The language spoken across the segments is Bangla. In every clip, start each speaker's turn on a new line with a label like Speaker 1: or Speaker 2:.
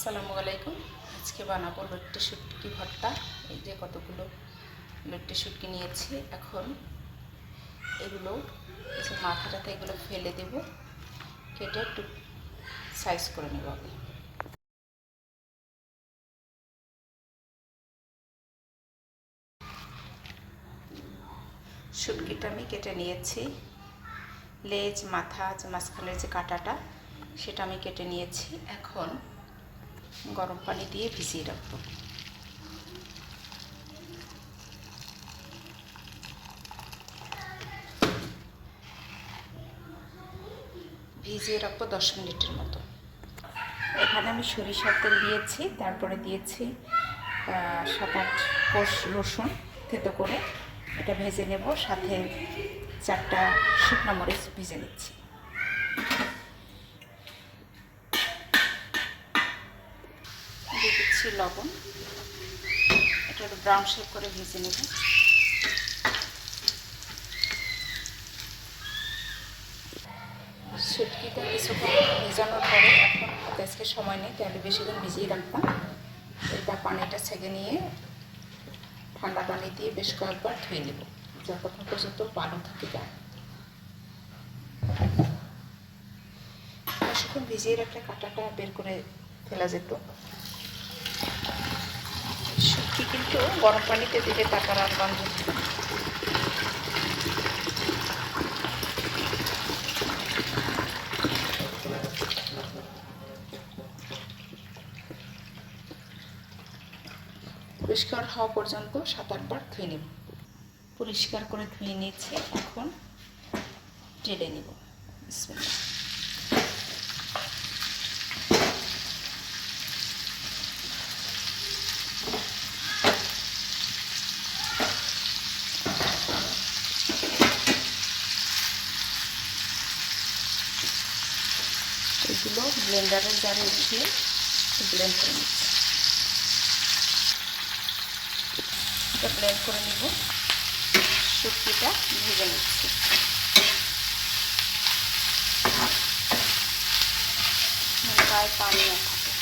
Speaker 1: আসসালামু আলাইকুম। আজকে বানাবো লট্টে শুটকি ভর্তা। এই যে কতগুলো লট্টে শুটকি নিয়েছি। এখন এগুলো যে মাথাটাতে এগুলো ফেলে দেব, কেটে একটু সাইজ করে নেব আমি। শুটকিটা আমি কেটে নিয়েছি। লেজ মাথা যে মাঝখানের যে কাঁটাটা সেটা আমি কেটে নিয়েছি। এখন গরম পানি দিয়ে ভিজিয়ে রাখবো। ভিজিয়ে রাখবো 10 মিনিটের মতো। এখানে আমি সরিষার তেল দিয়েছি, তারপরে দিয়েছি 7-8 কোষ রসুন থেতো করে, এটা ভেজে নেব। সাথে 4টা শুকনো মরিচ ভেজে নিচ্ছি। দিয়ে দিচ্ছি লবণ, এটা একটু ব্রাউন শেপ করে ভেজে নেব। শুটকিটা কিছুক্ষণ ভিজানোর পরে, এখন আজকে সময় নেই তাহলে বেশিক্ষণ ভিজিয়ে রাখতাম। এটা পানিটা ছেঁকে নিয়ে ঠান্ডা পানি দিয়ে বেশ কয়েকবার ধুয়ে নেব, যতক্ষণ পর্যন্ত ভালো থাকে যায়। বেশিক্ষণ ভিজিয়ে রাখলে কাঁটাটা বের করে ফেলা যেত। শুটকি কিন্তু গরম পানিতে দিলে তারপর আর গন্ধ। পরিষ্কার হওয়া পর্যন্ত 7-8 বার ধুয়ে নেব। পরিষ্কার করে ধুয়ে নিয়েছি, এখন ঢেলে নেব। বিসমিল্লাহ। এগুলো ব্লেন্ডারের জারে উঠিয়ে ব্লেন্ড করে নিচ্ছি। এটা ব্লেন্ড করে নিব। শুটকিটা ভেজে নিচ্ছি। গায়ে পানি না থাকে।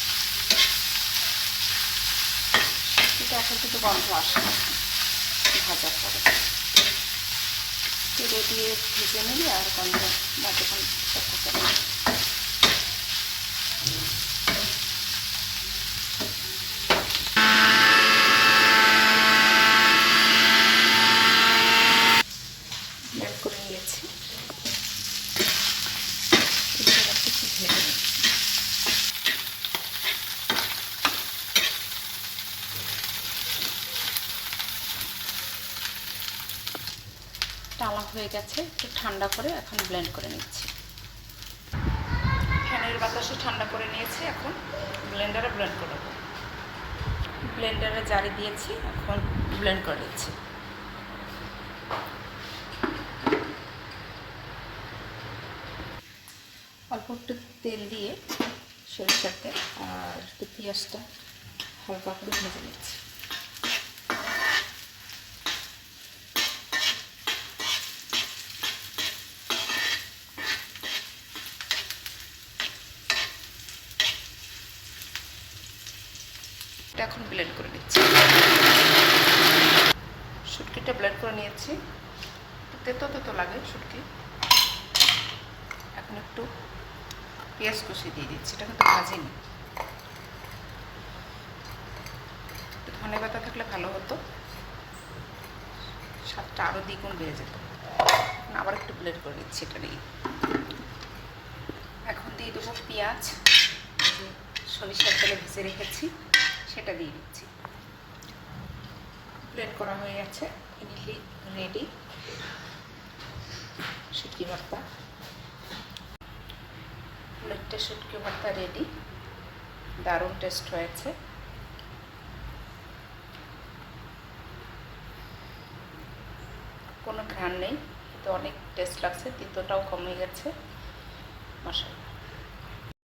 Speaker 1: শুটকিটা এখন কিন্তু গন্ধ আসে না ভাজার পরে। তেলে দিয়ে ভেজে নিলে আর গন্ধ বা যখন থাকে না। করে নিয়েছি, টালা হয়ে গেছে। একটু ঠান্ডা করে এখন ব্লেন্ড করে নিচ্ছি। ফ্যানের বাতাসে ঠান্ডা করে নিয়েছি, এখন ব্লেন্ডারে ব্লেন্ড করে নেব। ব্লেন্ডারে জারি দিয়েছি, এখন ব্লেন্ড করে নিচ্ছি। অল্প একটু তেল দিয়ে, সরিষার তেল, আর একটু পেঁয়াজটা হালকা করে ভেজে নিচ্ছি। এখন ব্লেন্ড করে নিচ্ছি। শুটকিটা ব্লেন্ড করে নিয়েছি। তেতো তেতো লাগে শুটকি। এখন একটু পেঁয়াজ কষি দিয়ে দিচ্ছি। এটা কিন্তু ভাজিনি। ধনে পাতা থাকলে ভালো হতো, স্বাদটা আরও দ্বিগুণ বেড়ে যেত। আবার একটু ব্লেন্ড করে নিচ্ছি এটা নিয়ে। এখন দিয়ে দেবো পেঁয়াজ, যে সরিষার তেলে ভেজে রেখেছি সেটা দিয়ে দিচ্ছি। ব্লেন্ড করা হয়ে গেছে, ইডলি রেডি শুটকি ভর্তা। লট্টে শুটকি ভর্তা রেডি। দারুণ টেস্ট হয়েছে। কোনো ঘ্রাণ নেই, তো অনেক টেস্ট লাগছে। তিতোটাও কমে গেছে। মাশাআল্লাহ।